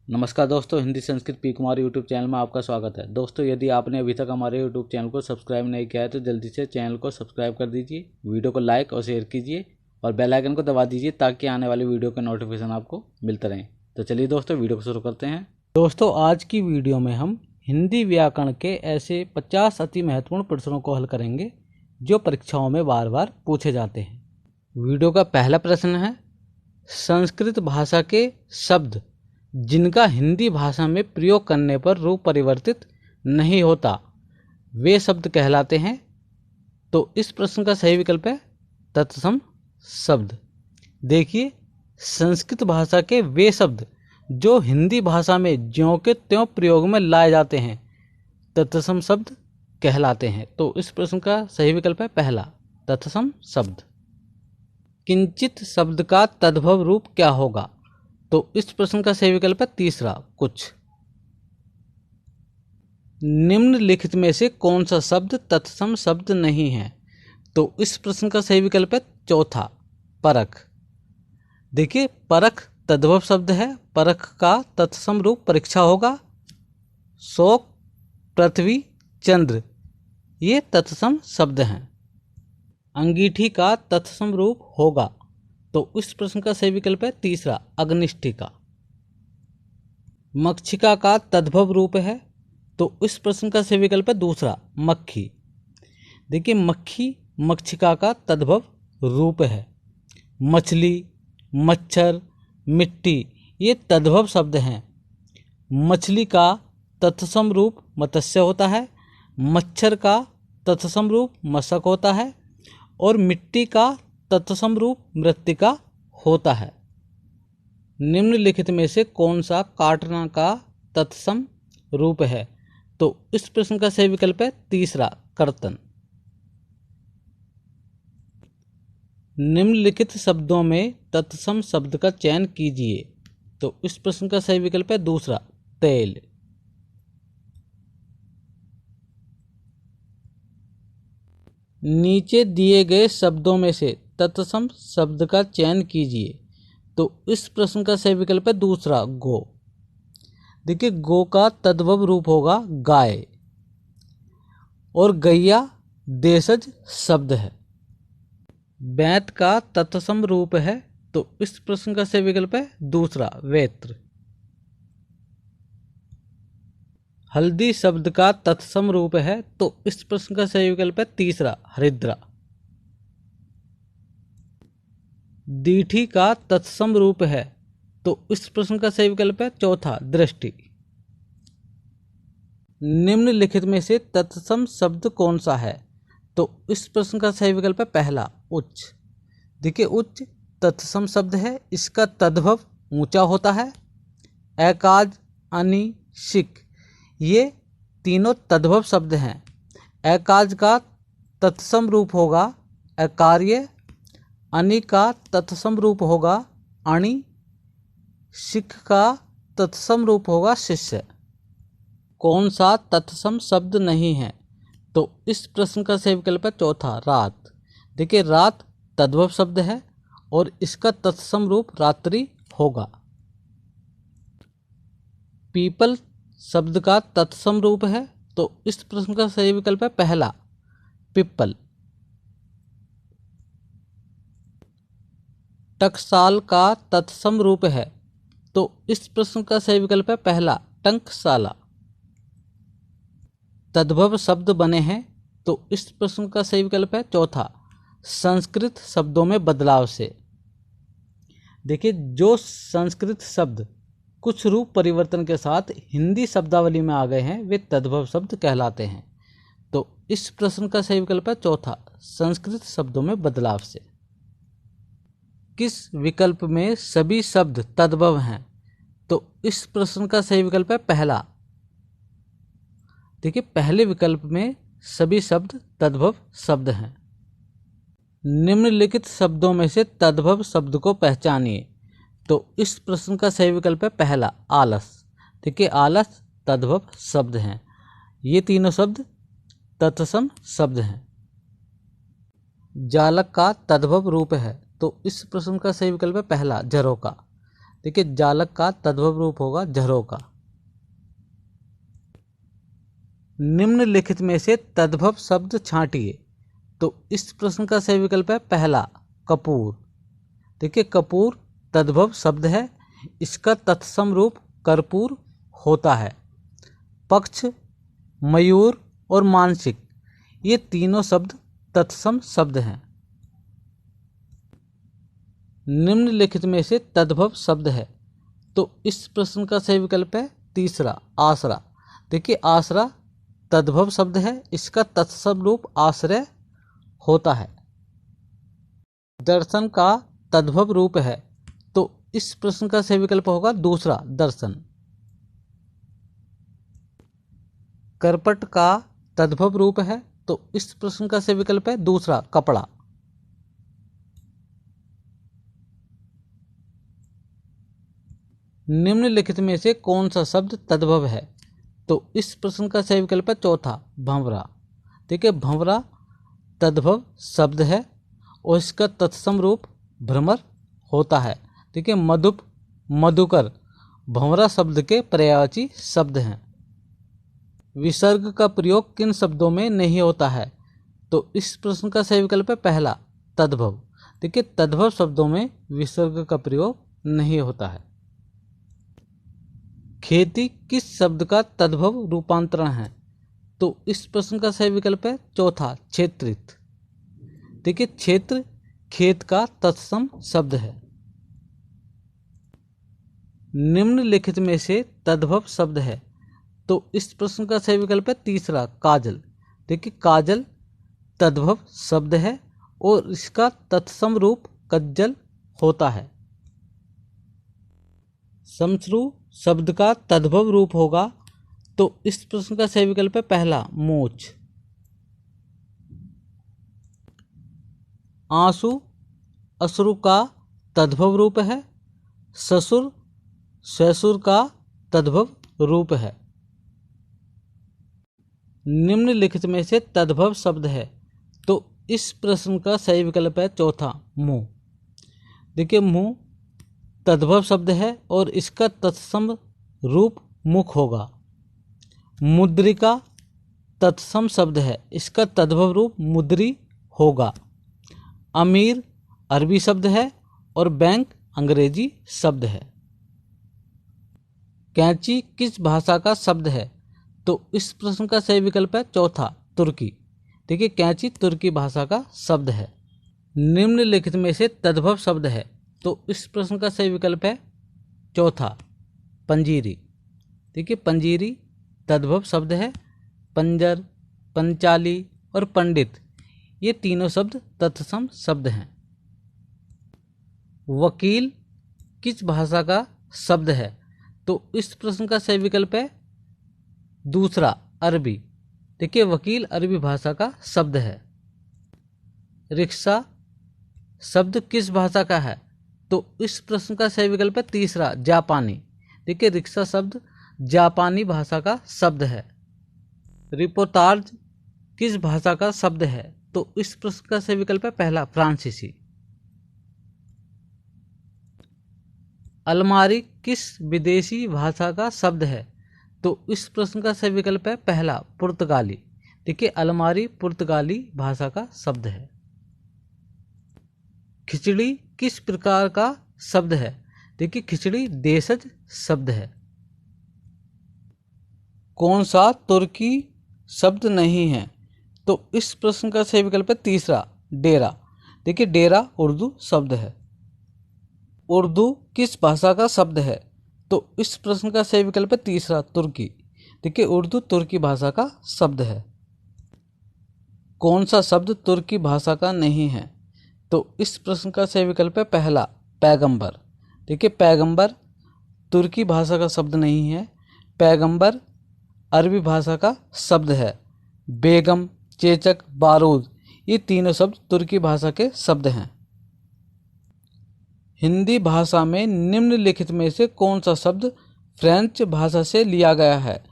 नमस्कार दोस्तों, Hindi Sanskrit P Kumar YouTube channel में आपका स्वागत है। दोस्तों, यदि आपने अभी तक हमारे यूट्यूब चैनल को सब्सक्राइब नहीं किया है तो जल्दी से चैनल को सब्सक्राइब कर दीजिए, वीडियो को लाइक और शेयर कीजिए और बेल आइकन को दबा दीजिए ताकि आने वाली वीडियो के नोटिफिकेशन आपको मिलते रहें। तो चलिए दोस्तों, वीडियो को शुरू करते हैं। दोस्तों, आज की वीडियो में हम हिंदी व्याकरण के ऐसे 50 अति महत्वपूर्ण प्रश्नों को हल करेंगे जो परीक्षाओं में बार बार पूछे जाते हैं। वीडियो का पहला प्रश्न है, संस्कृत भाषा के शब्द जिनका हिंदी भाषा में प्रयोग करने पर रूप परिवर्तित नहीं होता वे शब्द कहलाते हैं। तो इस प्रश्न का सही विकल्प है तत्सम शब्द। देखिए, संस्कृत भाषा के वे शब्द जो हिंदी भाषा में ज्यों के त्यों प्रयोग में लाए जाते हैं तत्सम शब्द कहलाते हैं। तो इस प्रश्न का सही विकल्प है पहला तत्सम शब्द। किंचित शब्द का तद्भव रूप क्या होगा? तो इस प्रश्न का सही विकल्प है तीसरा कुछ। निम्नलिखित में से कौन सा शब्द तत्सम शब्द नहीं है? तो इस प्रश्न का सही विकल्प है चौथा परख। देखिए, परख तद्भव शब्द है, परख का तत्सम रूप परीक्षा होगा। शोक, पृथ्वी, चंद्र ये तत्सम शब्द हैं। अंगीठी का तत्सम रूप होगा। तो इस प्रश्न का सही विकल्प है तीसरा अग्निष्ठिका। मक्षिका का तद्भव रूप है। तो इस प्रश्न का सही विकल्प है दूसरा मक्खी। देखिए, मक्खी मक्षिका का तद्भव रूप है। मछली, मच्छर, मिट्टी ये तद्भव शब्द हैं। मछली का तत्सम रूप मत्स्य होता है, मच्छर का तत्सम रूप मशक होता है और मिट्टी का तत्सम रूप मृत्तिका होता है। निम्नलिखित में से कौन सा काटना का तत्सम रूप है? तो इस प्रश्न का सही विकल्प है तीसरा कर्तन। निम्नलिखित शब्दों में तत्सम शब्द का चयन कीजिए। तो इस प्रश्न का सही विकल्प है दूसरा तेल। नीचे दिए गए शब्दों में से तत्सम शब्द का चयन कीजिए। तो इस प्रश्न का सही विकल्प है दूसरा गो। देखिए, गो का तद्भव रूप होगा गाय और गैया देशज शब्द है। बैत का तत्सम रूप है। तो इस प्रश्न का सही विकल्प है दूसरा वेत्र। हल्दी शब्द का तत्सम रूप है। तो इस प्रश्न का सही विकल्प है तीसरा हरिद्रा। दीठी का तत्सम रूप है। तो इस प्रश्न का सही विकल्प है चौथा दृष्टि। निम्नलिखित में से तत्सम शब्द कौन सा है? तो इस प्रश्न का सही विकल्प है पहला उच्च। देखिए, उच्च तत्सम शब्द है, इसका तद्भव ऊंचा होता है। एकाज, अनि, शिक ये तीनों तद्भव शब्द हैं। एकाज का तत्सम रूप होगा एकार्य, अनि का तत्सम रूप होगा अणि, शिख का तत्सम रूप होगा शिष्य। कौन सा तत्सम शब्द नहीं है? तो इस प्रश्न का सही विकल्प है चौथा रात। देखिए, रात तद्भव शब्द है और इसका तत्सम रूप रात्रि होगा। पीपल शब्द का तत्सम रूप है। तो इस प्रश्न का सही विकल्प है पहला पिप्पल। टकसाल का तत्सम रूप है। तो इस प्रश्न का सही विकल्प है पहला टंकशाला। तद्भव शब्द बने हैं। तो इस प्रश्न का सही विकल्प है चौथा संस्कृत शब्दों में बदलाव से। देखिए, जो संस्कृत शब्द कुछ रूप परिवर्तन के साथ हिंदी शब्दावली में आ गए हैं वे तद्भव शब्द कहलाते हैं। तो इस प्रश्न का सही विकल्प है चौथा संस्कृत शब्दों में बदलाव से। किस विकल्प में सभी शब्द तद्भव हैं? तो इस प्रश्न का सही विकल्प है पहला। देखिए, पहले विकल्प में सभी शब्द तद्भव शब्द हैं। निम्नलिखित शब्दों में से तद्भव शब्द को पहचानिए। तो इस प्रश्न का सही विकल्प है पहला आलस। देखिए, आलस तद्भव शब्द हैं। ये तीनों शब्द तत्सम शब्द हैं। जालक का तद्भव रूप है। तो इस प्रश्न का सही विकल्प है पहला झरोका। देखिए जालक का तद्भव रूप होगा झरोका। निम्नलिखित में से तद्भव शब्द छांटिए। तो इस प्रश्न का सही विकल्प है पहला कपूर। देखिए कपूर तद्भव शब्द है, इसका तत्सम रूप कर्पूर होता है। पक्ष, मयूर और मानसिक ये तीनों शब्द तत्सम शब्द हैं। निम्नलिखित में से तद्भव शब्द है। तो इस प्रश्न का सही विकल्प है तीसरा आसरा। देखिए आसरा तद्भव शब्द है, इसका तत्सम रूप आश्रय होता है। दर्शन का तद्भव रूप है। तो इस प्रश्न का सही विकल्प होगा दूसरा दर्शन। करपट का तद्भव रूप है। तो इस प्रश्न का सही विकल्प है दूसरा कपड़ा। निम्नलिखित में से कौन सा शब्द तद्भव है। तो इस प्रश्न का सही विकल्प है चौथा भंवरा। देखिए भंवरा तद्भव शब्द है और इसका तत्सम रूप भ्रमर होता है। देखिए मधुप, मधुकर भंवरा शब्द के पर्यायवाची शब्द हैं। विसर्ग का प्रयोग किन शब्दों में नहीं होता है। तो इस प्रश्न का सही विकल्प है पहला तद्भव। देखिए तद्भव शब्दों में विसर्ग का प्रयोग नहीं होता है। खेती किस शब्द का तद्भव रूपांतरण है। तो इस प्रश्न का सही विकल्प है चौथा क्षेत्रित। देखिए क्षेत्र खेत का तत्सम शब्द है। निम्नलिखित में से तद्भव शब्द है। तो इस प्रश्न का सही विकल्प है तीसरा काजल। देखिए काजल तद्भव शब्द है और इसका तत्सम रूप कज्जल होता है। शमश्रु शब्द का तद्भव रूप होगा। तो इस प्रश्न का सही विकल्प है पहला मोच। आंसू अश्रु का तद्भव रूप है। ससुर ससुर का तद्भव रूप है। निम्नलिखित में से तद्भव शब्द है। तो इस प्रश्न का सही विकल्प है चौथा मुंह। देखिए मुंह तद्भव शब्द है और इसका तत्सम रूप मुख होगा। मुद्रिका तत्सम शब्द है, इसका तद्भव रूप मुद्री होगा। अमीर अरबी शब्द है और बैंक अंग्रेजी शब्द है। कैंची किस भाषा का शब्द है। तो इस प्रश्न का सही विकल्प है चौथा तुर्की। देखिए कैंची तुर्की भाषा का शब्द है। निम्नलिखित में से तद्भव शब्द है। तो इस प्रश्न का सही विकल्प है चौथा पंजीरी। देखिए पंजीरी तद्भव शब्द है। पंजर, पंचाली और पंडित ये तीनों शब्द तत्सम शब्द हैं। वकील किस भाषा का शब्द है। तो इस प्रश्न का सही विकल्प है दूसरा अरबी। देखिए वकील अरबी भाषा का शब्द है। रिक्शा शब्द किस भाषा का है। तो इस प्रश्न का सही विकल्प है तीसरा जापानी। देखिए रिक्शा शब्द जापानी भाषा का शब्द है। रिपोर्टाज किस भाषा का शब्द है। तो इस प्रश्न का सही विकल्प है पहला फ्रांसीसी। अलमारी किस विदेशी भाषा का शब्द है। तो इस प्रश्न का सही विकल्प है पहला पुर्तगाली। देखिए अलमारी पुर्तगाली भाषा का शब्द है। खिचड़ी किस प्रकार का शब्द है। देखिए खिचड़ी देशज शब्द है। कौन सा तुर्की शब्द नहीं है। तो इस प्रश्न का सही विकल्प है तीसरा डेरा। देखिए डेरा उर्दू शब्द है। उर्दू किस भाषा का शब्द है। तो इस प्रश्न का सही विकल्प है तीसरा तुर्की। देखिए उर्दू तुर्की भाषा का शब्द है। कौन सा शब्द तुर्की भाषा का नहीं है। तो इस प्रश्न का सही विकल्प है पहला पैगंबर। देखिए पैगंबर तुर्की भाषा का शब्द नहीं है। पैगंबर अरबी भाषा का शब्द है। बेगम, चेचक, बारूद ये तीनों शब्द तुर्की भाषा के शब्द हैं। हिंदी भाषा में निम्नलिखित में से कौन सा शब्द फ्रेंच भाषा से लिया गया है।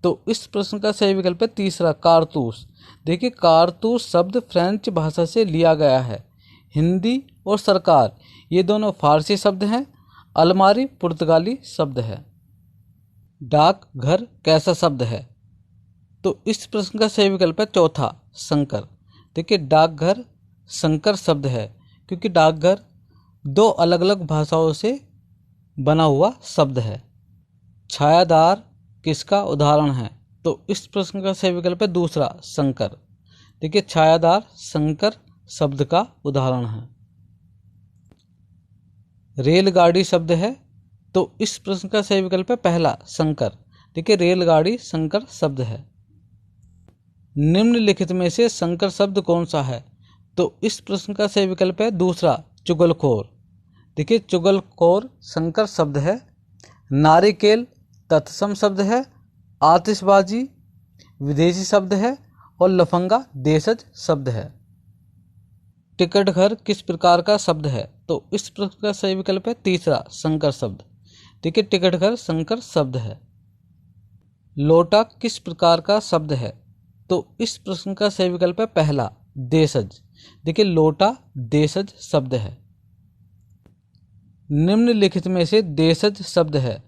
तो इस प्रश्न का सही विकल्प है तीसरा कारतूस। देखिए कारतूस शब्द फ्रेंच भाषा से लिया गया है। हिंदी और सरकार ये दोनों फारसी शब्द हैं। अलमारी पुर्तगाली शब्द है। डाकघर कैसा शब्द है? तो इस प्रश्न का सही विकल्प है चौथा, संकर। देखिए डाकघर संकर शब्द है क्योंकि डाकघर दो अलग अलग भाषाओं से बना हुआ शब्द है। छायादार किसका उदाहरण है? तो इस प्रश्न का सही विकल्प है दूसरा, संकर। देखिए छायादार संकर शब्द का उदाहरण है। रेलगाड़ी शब्द है, तो इस प्रश्न का सही विकल्प है पहला, संकर। देखिए रेलगाड़ी संकर शब्द है। निम्नलिखित में से संकर शब्द कौन सा है? तो इस प्रश्न का सही विकल्प है दूसरा, चुगलखोर। देखिए चुगलखोर संकर शब्द है। नारिकेल तत्सम शब्द है। आतिशबाजी विदेशी शब्द है और लफंगा देशज शब्द है। टिकट घर किस प्रकार का शब्द है? तो इस प्रश्न का सही विकल्प है तीसरा, संकर शब्द। देखिए टिकट घर संकर शब्द है। लोटा किस प्रकार का शब्द है? तो इस प्रश्न का सही विकल्प है पहला, देशज। देखिए लोटा देशज शब्द है। निम्नलिखित में से देशज शब्द है,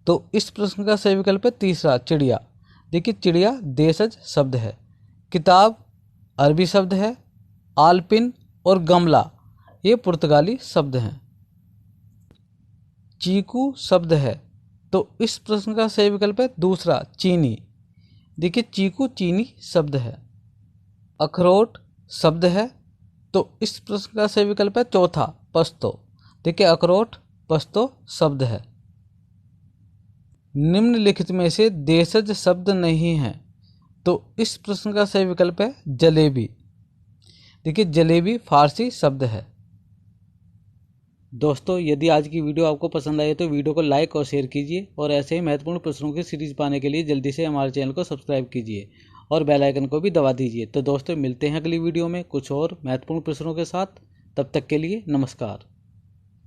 तो इस प्रश्न का सही विकल्प है तीसरा, चिड़िया। देखिए चिड़िया देशज शब्द है। किताब अरबी शब्द है। आलपिन और गमला ये पुर्तगाली शब्द हैं। चीकू शब्द है, तो इस प्रश्न का सही विकल्प है दूसरा, चीनी। देखिए चीकू चीनी शब्द है। अखरोट शब्द है, तो इस प्रश्न का सही विकल्प है चौथा, पस्तो। देखिए अखरोट पस्तो शब्द है। निम्नलिखित में से देशज शब्द नहीं है, तो इस प्रश्न का सही विकल्प है जलेबी। देखिए जलेबी फारसी शब्द है। दोस्तों यदि आज की वीडियो आपको पसंद आई तो वीडियो को लाइक और शेयर कीजिए और ऐसे ही महत्वपूर्ण प्रश्नों की सीरीज पाने के लिए जल्दी से हमारे चैनल को सब्सक्राइब कीजिए और बेल आइकन को भी दबा दीजिए। तो दोस्तों मिलते हैं अगली वीडियो में कुछ और महत्वपूर्ण प्रश्नों के साथ। तब तक के लिए नमस्कार।